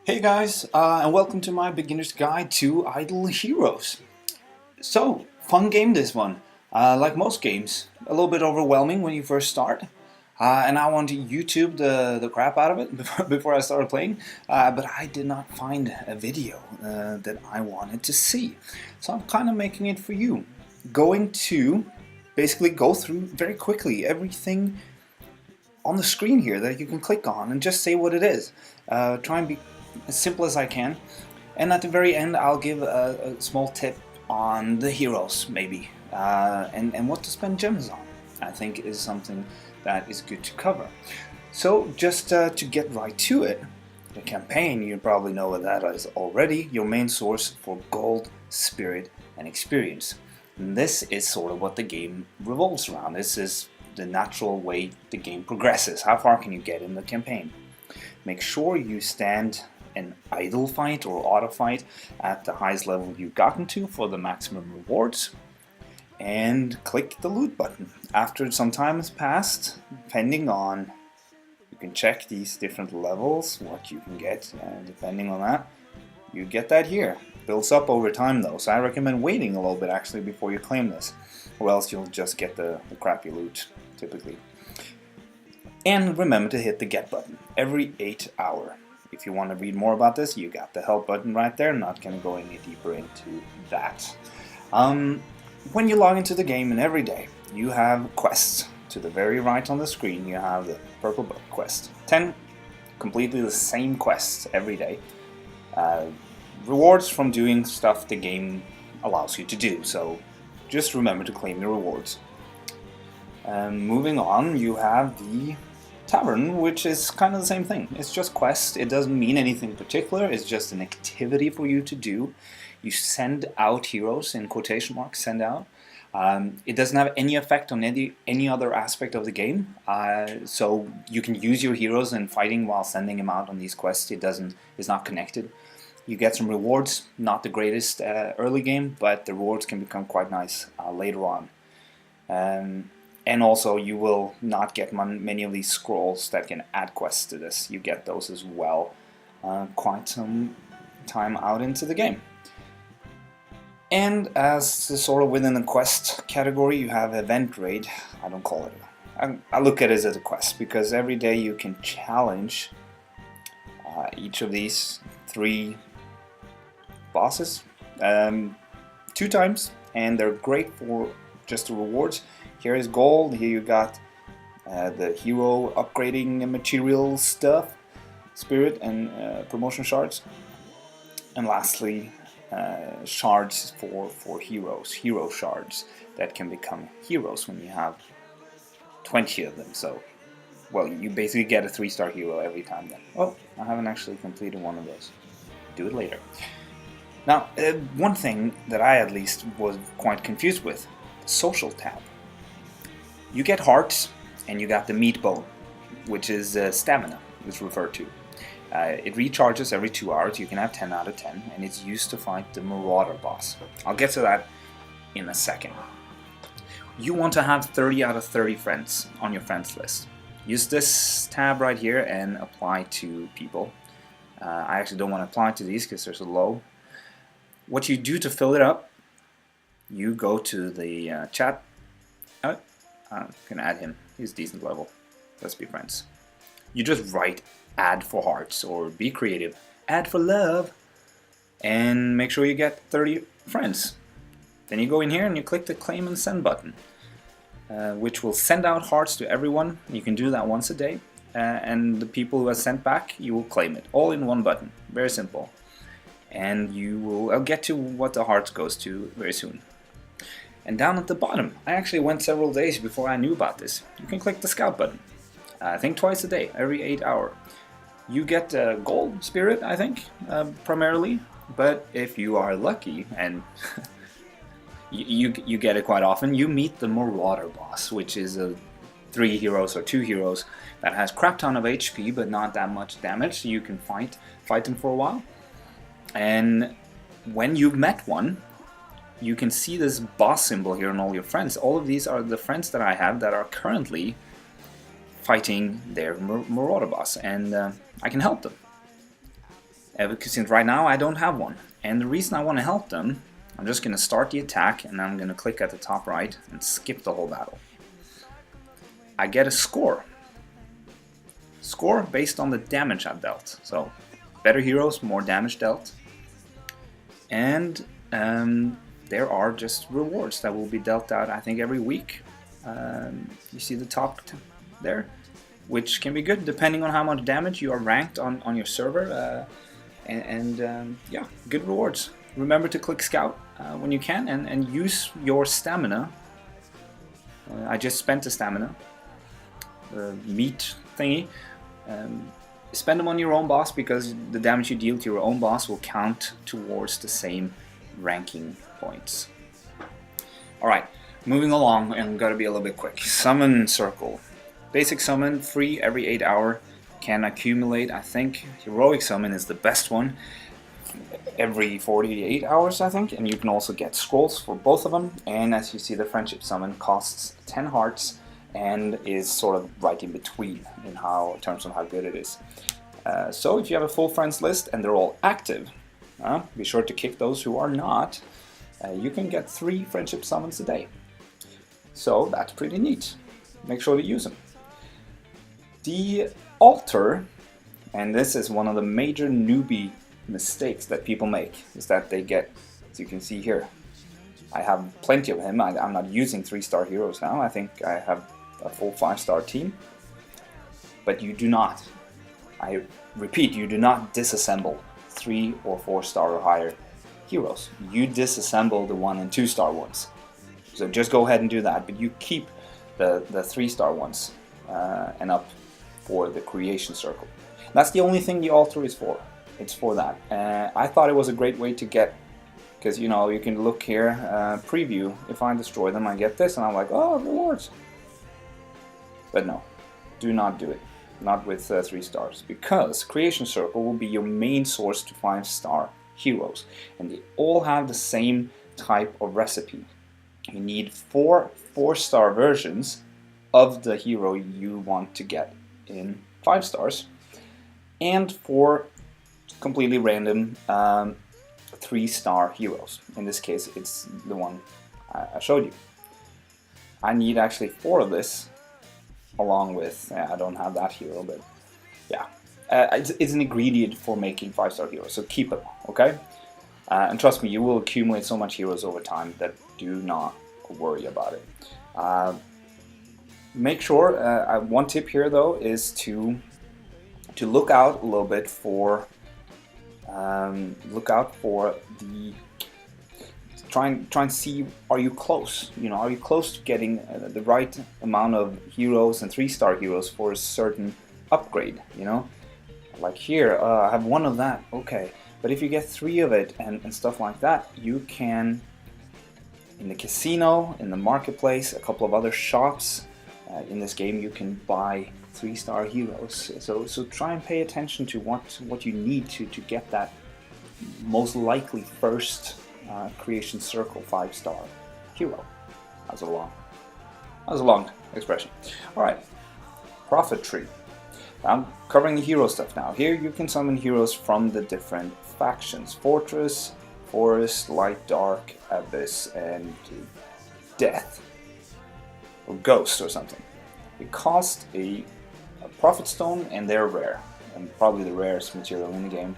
Hey guys, and welcome to my beginner's guide to Idle Heroes. So, fun game this one. Like most games, a little bit overwhelming when you first start. And I want to YouTube the crap out of it before I started playing. But I did not find a video that I wanted to see. So I'm kind of making it for you. Going to basically go through very quickly everything on the screen here that you can click on and just say what it is. Try and be as simple as I can. And at the very end, I'll give a small tip on the heroes, maybe, and what to spend gems on. I think is something that is good to cover. So just to get right to it, the campaign, you probably know what that is already, your main source for gold, spirit, and experience. And this is sort of what the game revolves around. This is the natural way the game progresses. How far can you get in the campaign? Make sure you stand an idle fight or auto fight at the highest level you've gotten to for the maximum rewards, and click the loot button. After some time has passed, depending on, you can check these different levels, what you can get, and depending on that, you get that here. Builds up over time though, so I recommend waiting a little bit actually before you claim this, or else you'll just get the crappy loot typically. And remember to hit the get button every 8 hours. If you want to read more about this, you got the help button right there. I'm not going to go any deeper into that. When you log into the game, and every day you have quests. To the very right on the screen you have the purple book quest. 10 completely the same quests every day. Rewards from doing stuff the game allows you to do, so just remember to claim your rewards. Moving on, you have the tavern, which is kind of the same thing. It's just quests. It doesn't mean anything particular. It's just an activity for you to do. You send out heroes, in quotation marks, send out. It doesn't have any effect on any other aspect of the game. So you can use your heroes in fighting while sending them out on these quests. It's not connected. You get some rewards, not the greatest early game, but the rewards can become quite nice later on. And also you will not get many of these scrolls that can add quests to this. You get those as well quite some time out into the game. And as sort of within the quest category, you have event raid. I don't call it. I look at it as a quest because every day you can challenge each of these 3 bosses 2 times, and they're great for just the rewards. Here is gold. Here you got the hero upgrading material stuff, spirit and promotion shards, and lastly shards for heroes, hero shards that can become heroes when you have 20 of them. So, well, you basically get a 3-star hero every time then. Oh, I haven't actually completed one of those. Do it later. Now, one thing that I at least was quite confused with, the social tab. You get hearts, and you got the meat bone, which is stamina, it's referred to. It recharges every 2 hours. You can have 10 out of 10, and it's used to fight the Marauder boss. I'll get to that in a second. You want to have 30 out of 30 friends on your friends list. Use this tab right here and apply to people. I actually don't want to apply to these because there's a low. What you do to fill it up, you go to the chat. I can add him. He's decent level. Let's be friends. You just write add for hearts or be creative. Add for love. And make sure you get 30 friends. Then you go in here and you click the claim and send button, which will send out hearts to everyone. You can do that once a day. And the people who are sent back, you will claim it. All in one button. Very simple. And I'll get to what the hearts goes to very soon. And down at the bottom, I actually went several days before I knew about this. You can click the scout button. I think twice a day, every 8 hours. You get gold spirit, I think, primarily. But if you are lucky, and you get it quite often, you meet the Marauder boss, which is 3 heroes or 2 heroes that has crap ton of HP, but not that much damage. So you can fight them for a while. And when you've met one, you can see this boss symbol here on all your friends. All of these are the friends that I have that are currently fighting their Marauder boss, and I can help them. Because since right now I don't have one. And the reason I want to help them, I'm just going to start the attack and I'm going to click at the top right and skip the whole battle. I get a score. Score based on the damage I've dealt. So better heroes, more damage dealt. And there are just rewards that will be dealt out, I think, every week. You see the top there, which can be good depending on how much damage you are ranked on your server. Yeah, good rewards. Remember to click Scout when you can and use your stamina. I just spent the stamina. Meat thingy. Spend them on your own boss because the damage you deal to your own boss will count towards the same ranking points. Alright, moving along, and gotta be a little bit quick. Summon Circle. Basic summon, free every 8 hours. Can accumulate, I think. Heroic summon is the best one. Every 48 hours, I think. And you can also get scrolls for both of them. And as you see, the friendship summon costs 10 hearts and is sort of right in between in terms of how good it is. So if you have a full friends list and they're all active, be sure to kick those who are not. You can get 3 friendship summons a day. So that's pretty neat. Make sure to use them. The altar, and this is one of the major newbie mistakes that people make, is that they get, as you can see here, I have plenty of him. I'm not using 3-star heroes now. I think I have a full 5-star team. But you do not, I repeat, you do not disassemble 3 or 4-star or higher heroes. You disassemble the 1 and 2-star ones. So just go ahead and do that, but you keep the 3-star ones and up for the creation circle. That's the only thing the altar is for. It's for that. I thought it was a great way to get, because you know, you can look here, preview, if I destroy them I get this, and I'm like, oh, rewards. But no, do not do it. Not with 3 stars, because creation circle will be your main source to 5-star heroes, and they all have the same type of recipe. You need 4 4-star versions of the hero you want to get in 5 stars, and 4 completely random 3-star heroes. In this case, it's the one I showed you. I need actually 4 of this, along with, I don't have that hero, but yeah. It's an ingredient for making 5-star heroes, so keep them, okay? And trust me, you will accumulate so much heroes over time that do not worry about it. Make sure, one tip here though is to look out a little bit for the try and see, are you close? You know, are you close to getting the right amount of heroes and 3-star heroes for a certain upgrade? You know, like here, I have 1 of that. Okay, but if you get 3 of it and stuff like that, you can, in the casino, in the marketplace, a couple of other shops in this game, you can buy 3-star heroes. So try and pay attention to what you need to get that most likely first creation circle 5-star hero. That was a long expression. Alright, profit tree. I'm covering the hero stuff now. Here you can summon heroes from the different factions: Fortress, Forest, Light, Dark, Abyss, and Death. Or Ghost or something. They cost a profit stone and they're rare. And probably the rarest material in the game.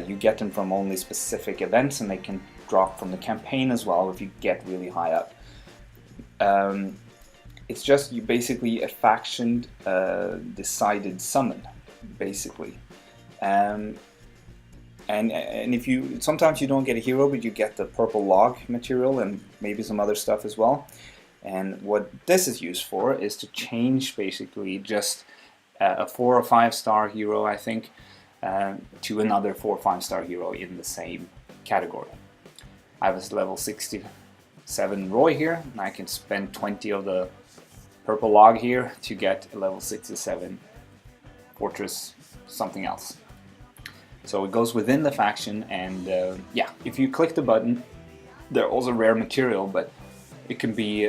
You get them from only specific events, and they can drop from the campaign as well if you get really high up. It's just you basically a faction decided summon, basically. And if you sometimes you don't get a hero, but you get the purple log material and maybe some other stuff as well. And what this is used for is to change basically just a 4 or 5-star hero, I think, to another 4 or 5-star hero in the same category. I have a level 67 Roy here, and I can spend 20 of the purple log here to get a level 67 Fortress something else. So it goes within the faction, and yeah, if you click the button, they're also rare material, but it can be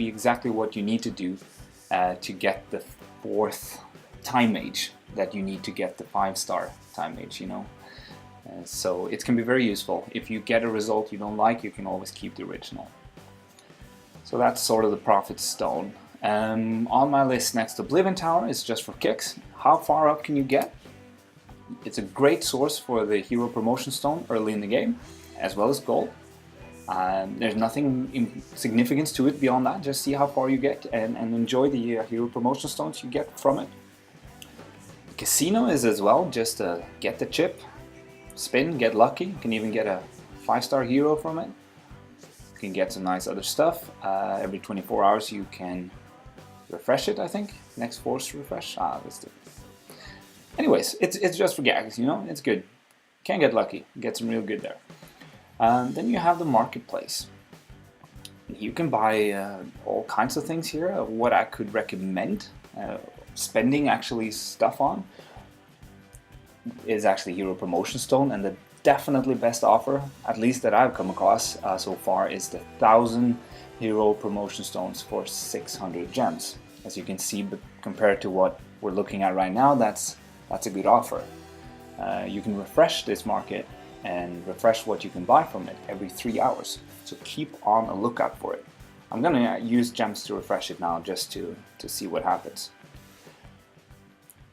exactly what you need to do to get the 4th time mage that you need to get the 5-star time mage, you know. So it can be very useful. If you get a result you don't like, you can always keep the original. So that's sort of the Prophet Stone. On my list next to Oblivion Tower is just for kicks. How far up can you get? It's a great source for the Hero Promotion Stone early in the game, as well as gold. There's nothing in significance to it beyond that. Just see how far you get and enjoy the Hero Promotion Stones you get from it. The Casino is as well, just get the chip, spin, get lucky. You can even get a 5-star hero from it. You can get some nice other stuff. Every 24 hours you can refresh it, I think. Next force refresh. That's different. Anyways, it's just for gags, you know, it's good. Can get lucky, get some real good there. Then you have the marketplace. You can buy all kinds of things here. What I could recommend spending actually stuff on is actually Hero Promotion Stone, and the definitely best offer, at least that I've come across so far, is the 1000 Hero Promotion Stones for 600 gems. As you can see, but compared to what we're looking at right now, that's a good offer. You can refresh this market and refresh what you can buy from it every 3 hours. So keep on a lookout for it. I'm gonna use gems to refresh it now just to see what happens.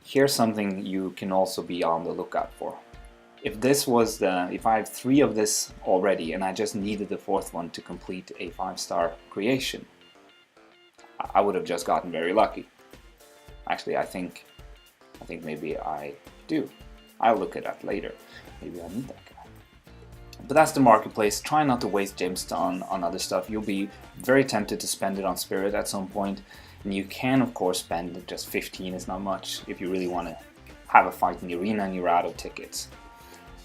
Here's something you can also be on the lookout for. If I have 3 of this already and I just needed the 4th one to complete a 5-star creation, I would have just gotten very lucky. Actually, I think maybe I do. I'll look at that later. Maybe I need that guy. But that's the marketplace. Try not to waste gems on other stuff. You'll be very tempted to spend it on Spirit at some point. And you can, of course, spend just 15 is not much if you really want to have a fight in the arena and you're out of tickets.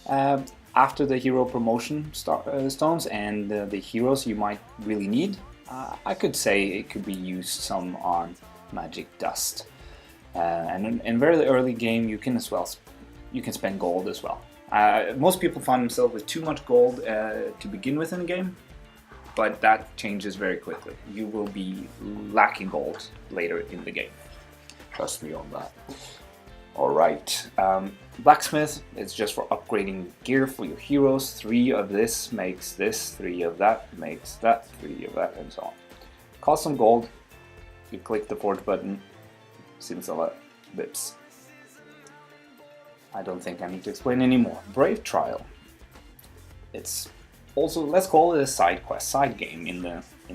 After the Hero Promotion Stones and the heroes you might really need, I could say it could be used some on Magic Dust. And in very early game you can spend gold as well. Most people find themselves with too much gold to begin with in the game, but that changes very quickly. You will be lacking gold later in the game. Trust me on that. Alright, Blacksmith is just for upgrading gear for your heroes. 3 of this makes this, 3 of that makes that, 3 of that, and so on. Cost some gold. You click the forge button. Simsala Bips. I don't think I need to explain anymore. Brave Trial. It's also, let's call it a side quest, side game in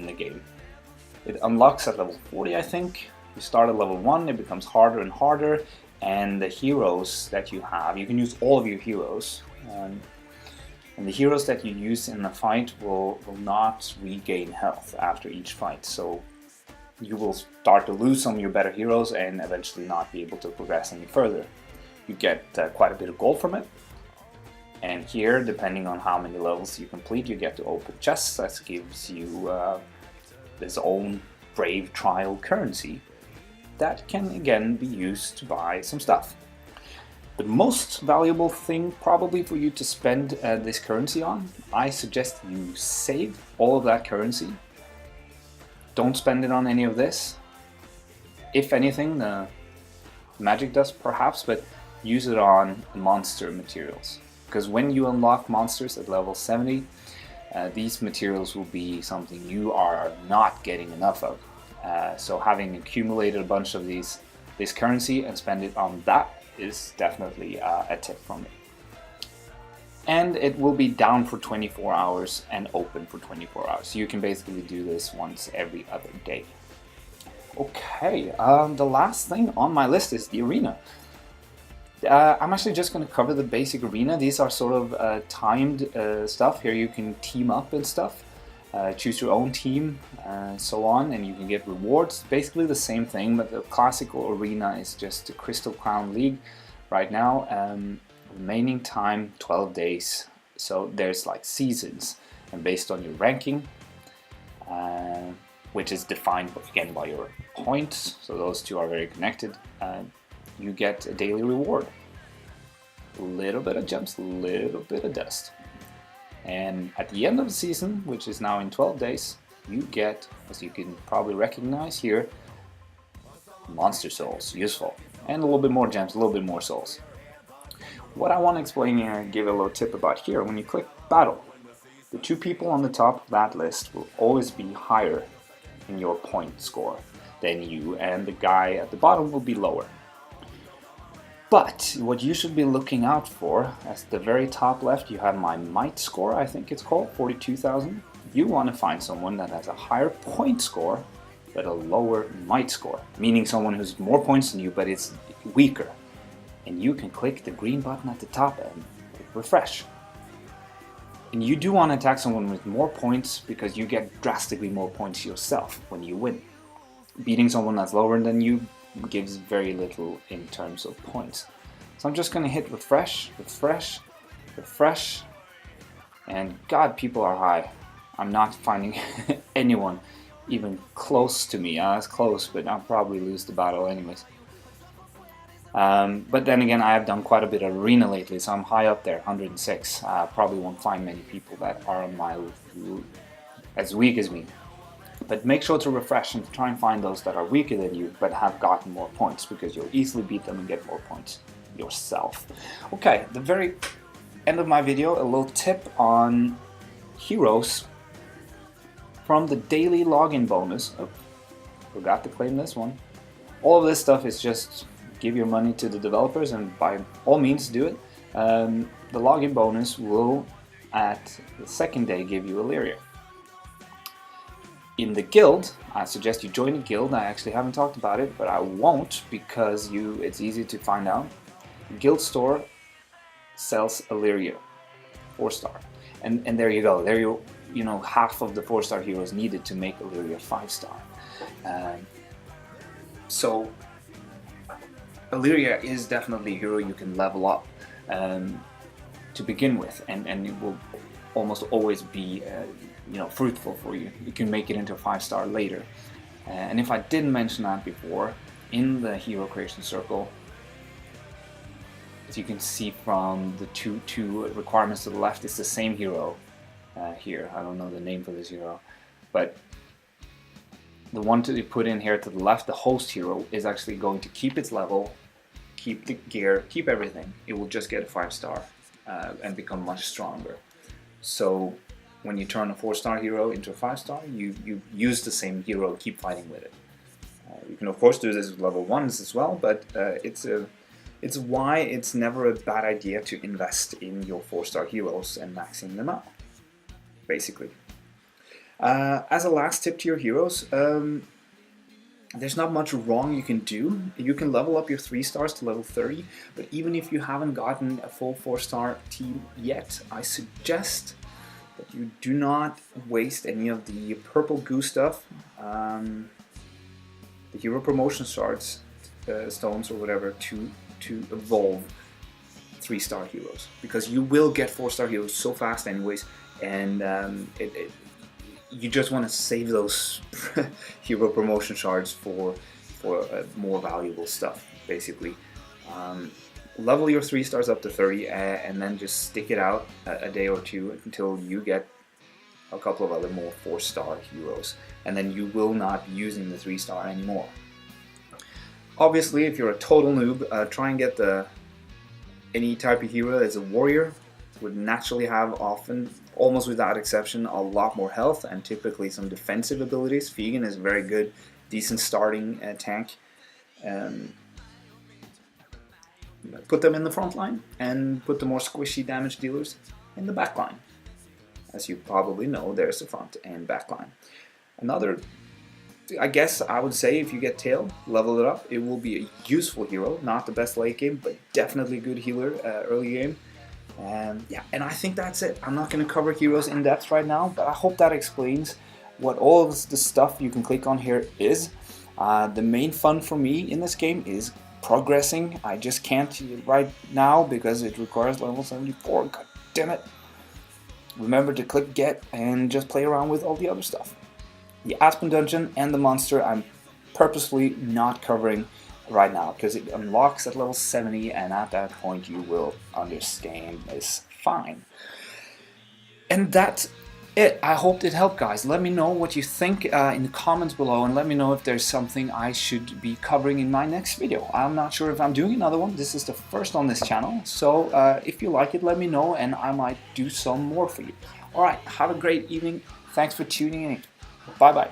the game. It unlocks at level 40, I think. You start at level 1, it becomes harder and harder, and the heroes that you have, you can use all of your heroes, and the heroes that you use in the fight will not regain health after each fight, so you will start to lose some of your better heroes and eventually not be able to progress any further. You get quite a bit of gold from it, and here, depending on how many levels you complete, you get to open chests. That gives you this own Brave Trial currency that can again be used to buy some stuff. The most valuable thing probably for you to spend this currency on, I suggest you save all of that currency. Don't spend it on any of this. If anything, the Magic Dust perhaps, but use it on monster materials. Because when you unlock monsters at level 70, these materials will be something you are not getting enough of. So having accumulated a bunch of this currency and spend it on that is definitely a tip from me. And it will be down for 24 hours and open for 24 hours. So you can basically do this once every other day. Okay, the last thing on my list is the arena. I'm actually just going to cover the basic arena. These are sort of timed stuff. Here you can team up and stuff. Choose your own team and so on, and you can get rewards. Basically the same thing, but the classical arena is just the Crystal Crown League right now. Remaining time 12 days, so there's like seasons, and based on your ranking, which is defined again by your points, so those two are very connected, you get a daily reward. A little bit of gems, a little bit of dust. And at the end of the season, which is now in 12 days, you get, as you can probably recognize here, monster souls, useful. And a little bit more gems, a little bit more souls. What I want to explain here and give a little tip about here, when you click battle, the two people on the top of that list will always be higher in your point score than you, and the guy at the bottom will be lower. But what you should be looking out for, at the very top left, you have my might score, I think it's called, 42,000. You want to find someone that has a higher point score but a lower might score, meaning someone who's more points than you but it's weaker. And you can click the green button at the top and click refresh. And you do want to attack someone with more points because you get drastically more points yourself when you win. Beating someone that's lower than you gives very little in terms of points. So I'm just going to hit refresh, refresh, refresh, and God, people are high. I'm not finding anyone even close to me. That's close, but I'll probably lose the battle anyways. But then again, I have done quite a bit of arena lately, so I'm high up there, 106. Probably won't find many people that are on my as weak as me. But make sure to refresh and try and find those that are weaker than you but have gotten more points, because you'll easily beat them and get more points yourself. Okay, the very end of my video, a little tip on heroes from the daily login bonus. Oh, forgot to claim this one. All of this stuff is just give your money to the developers, and by all means do it. The login bonus will, at the second day, give you Illyria. In the guild, I suggest you join a guild. I actually haven't talked about it, but I won't because it's easy to find out. The guild store sells Illyria, 4-star, and there you go. There you know half of the 4-star heroes needed to make Illyria 5-star. So Illyria is definitely a hero you can level up to begin with, and it will almost always be fruitful for you. You can make it into a 5-star later. And if I didn't mention that before, in the hero creation circle, as you can see from the two requirements to the left, it's the same hero here. I don't know the name for this hero, but the one to put in here to the left, the host hero, is actually going to keep its level, keep the gear, keep everything. It will just get a 5-star and become much stronger. So when you turn a 4-star hero into a 5-star, you use the same hero and keep fighting with it. You can of course do this with level 1s as well, but it's why it's never a bad idea to invest in your 4-star heroes and maxing them out, basically. As a last tip to your heroes, there's not much wrong you can do. You can level up your 3-stars to level 30, but even if you haven't gotten a full 4-star team yet, I suggest that you do not waste any of the purple goo stuff, the hero promotion shards, stones or whatever, to evolve 3-star heroes, because you will get 4-star heroes so fast anyways, and you just want to save those hero promotion shards for more valuable stuff, basically. Level your 3-stars up to 30 and then just stick it out a day or two until you get a couple of other more 4-star heroes, and then you will not be using the 3-star anymore. Obviously, if you're a total noob, try and get any type of hero as a warrior. Would naturally have, often, almost without exception, a lot more health and typically some defensive abilities. Phayn is a very good, decent starting tank. Put them in the front line and put the more squishy damage dealers in the back line. As you probably know, there's the front and back line. Another, I guess I would say, if you get Tail, level it up. It will be a useful hero, not the best late game, but definitely a good healer early game. Yeah, and I think that's it. I'm not going to cover heroes in depth right now, but I hope that explains what all of the stuff you can click on here is. The main fun for me in this game is progressing. I just can't right now because it requires level 74. God damn it. Remember to click get and just play around with all the other stuff. The Aspen Dungeon and the monster I'm purposefully not covering right now because it unlocks at level 70, and at that point you will understand this fine. And that I hope it helped, guys. Let me know what you think in the comments below, and let me know if there's something I should be covering in my next video. I'm not sure if I'm doing another one. This is the first on this channel, so if you like it, let me know and I might do some more for you. Alright, have a great evening. Thanks for tuning in. Bye bye.